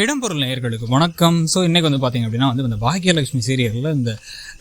இடம்பொருள் நேயர்களுக்கு வணக்கம். ஸோ இன்றைக்கி வந்து பார்த்திங்க அப்படின்னா வந்து இந்த பாக்கியலட்சுமி சீரியலில் இந்த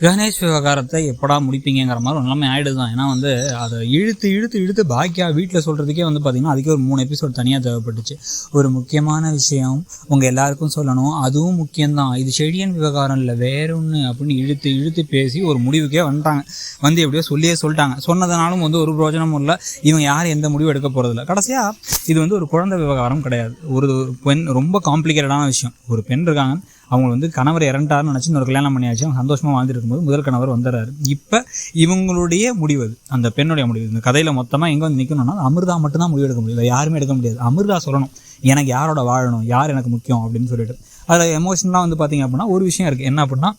கணேஷ் விவகாரத்தை எப்படா முடிப்பீங்கிற மாதிரி ஒரு நிலைமை ஆகிடுது தான். ஏன்னா வந்து அதை இழுத்து பாக்கியா வீட்டில் சொல்கிறதுக்கே வந்து பார்த்திங்கன்னா அதுக்கே ஒரு 3 எபிசோட் தனியாக தேவைப்பட்டுச்சு. ஒரு முக்கியமான விஷயம் உங்கள் எல்லாருக்கும் சொல்லணும், அதுவும் முக்கியம்தான், இது செழியன் விவகாரம் இல்லை வேற ஒன்று அப்படின்னு இழுத்து பேசி ஒரு முடிவுக்கே வந்துட்டாங்க. வந்து எப்படியோ சொல்லிட்டாங்க. சொன்னதுனாலும் வந்து ஒரு பிரயோஜனமும் இல்லை. இவங்க யாரும் எந்த முடிவும் எடுக்க போகிறதில்ல. கடைசியாக இது வந்து ஒரு குழந்தை விவகாரம் கிடையாது. ஒரு பெண் ரொம்ப காம்ப்ளிகேட்டடான விஷயம். ஒரு பெண் இருக்காங்க, அவங்க வந்து கணவர் இறண்டாருன்னு நினச்சி இன்னொரு கல்யாணம் பண்ணியாச்சு. அவங்க சந்தோஷமாக வாழ்ந்துட்டு இருக்கும்போது முதல் கணவர் வந்துடுறாரு. இப்போ இவங்களுடைய முடிவு, அது அந்த பெண்ணுடைய முடிவு. இந்த கதையில் மொத்தமாக எங்கே வந்து நிற்கணும்னா அமிர்தா மட்டும்தான் முடிவு எடுக்க முடியும், யாருமே எடுக்க முடியாது. அமிர்தா சொல்லணும் எனக்கு யாரோட வாழணும், யார் எனக்கு முக்கியம் அப்படின்னு சொல்லிட்டு. அதில் எமோஷனலாக வந்து பார்த்திங்க அப்படின்னா ஒரு விஷயம் இருக்குது. என்ன அப்படின்னா,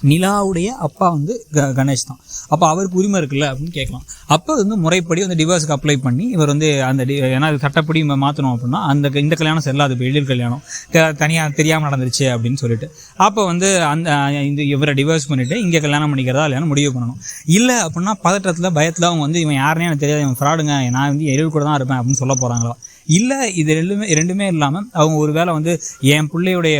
நிலாவுடைய அப்பா வந்து கணேஷ் தான். அப்போ அவருக்கு உரிமை இருக்குல்ல அப்படின்னு கேட்கலாம். அப்போ வந்து முறைப்படி வந்து டிவோர்ஸுக்கு அப்ளை பண்ணி இவர் வந்து அந்த ஏன்னா அது சட்டப்படி மாற்றணும் அப்படின்னா இந்த கல்யாணம் செல்லாது, இப்போ எழில் கல்யாணம் தனியாக தெரியாமல் நடந்துருச்சு அப்படின்னு சொல்லிட்டு அப்போ வந்து இந்த இவரை டிவோர்ஸ் பண்ணிவிட்டு இங்கே கல்யாணம் பண்ணிக்கிறதா இல்லையான்னு முடிவு பண்ணணும். இல்லை அப்படின்னா பதட்டத்தில் பயத்தில் அவங்க வந்து இவன் யாருன்னே எனக்கு தெரியாது, இவன் ஃப்ராடுங்க, நான் வந்து எழில் கூட தான் இருப்பேன் அப்படின்னு சொல்ல போகிறாங்களா? இல்லை இது ரெண்டுமே இல்லாமல் அவங்க ஒரு வேளை வந்து என் பிள்ளையுடைய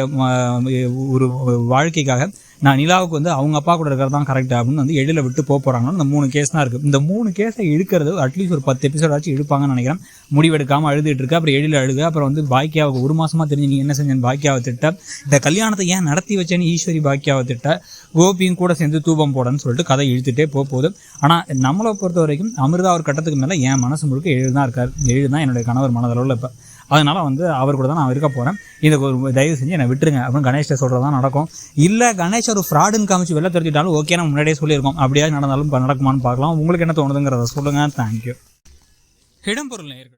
ஒரு வாழ்க்கைக்காக நான் நிலாவுக்கு வந்து அவங்க அப்பா கூட இருக்கிறது தான் கரெக்ட் அப்படின்னு வந்து எழில விட்டு போகிறாங்கன்னா இந்த 3 கேஸ் தான் இருக்குது. இந்த 3 கேஸை இழுக்கிறது அட்லீஸ்ட் ஒரு 10 எபிசோட் ஆச்சு இழுப்பாங்கன்னு நினைக்கிறேன். முடிவெடுக்காமல் அழுதுட்டு இருக்கு. அப்புறம் எழில அழுகு. அப்புறம் வந்து பாக்கியாவுக்கு 1 மாசமாக தெரிஞ்சு நீ என்ன செஞ்சேன்னு பாக்கியாவை திட்ட, இந்த கல்யாணத்தை ஏன் நடத்தி வச்சேன்னு ஈஸ்வரி பாக்கியாவை திட்ட, கோபியும் கூட சேர்ந்து தூபம் போடன்னு சொல்லிட்டு கதை இழுத்துட்டே போகுது. ஆனால் நம்மளை பொறுத்த வரைக்கும் அமிர்தா ஒரு கட்டத்துக்கு மேலே என் மனசு முழுக்க எழில் தான் இருக்கார். எழில் தான் என்னுடைய கணவர் மனதளவில். இப்போ அதனால் வந்து அவர் கூட தான் நான் இருக்க போகிறேன். இதுக்கு ஒரு தயவு செஞ்சு என்னை விட்டுருங்க அப்படின்னு கணேஷ்ட சொல்கிறது தான் நடக்கும். இல்லை கணேஷ் ஒரு ஃப்ராடுன்னு காமிச்சு வெளில தெரிஞ்சுட்டாலும் ஓகே, நம்ம முன்னாடியே சொல்லியிருக்கோம். அப்படியே நடந்தாலும் நடக்குமான்னு பார்க்கலாம். உங்களுக்கு என்ன தோணுதுங்கிறத சொல்லுங்கள். தேங்க்யூ. இடம்பொருள் நேயர்கள்.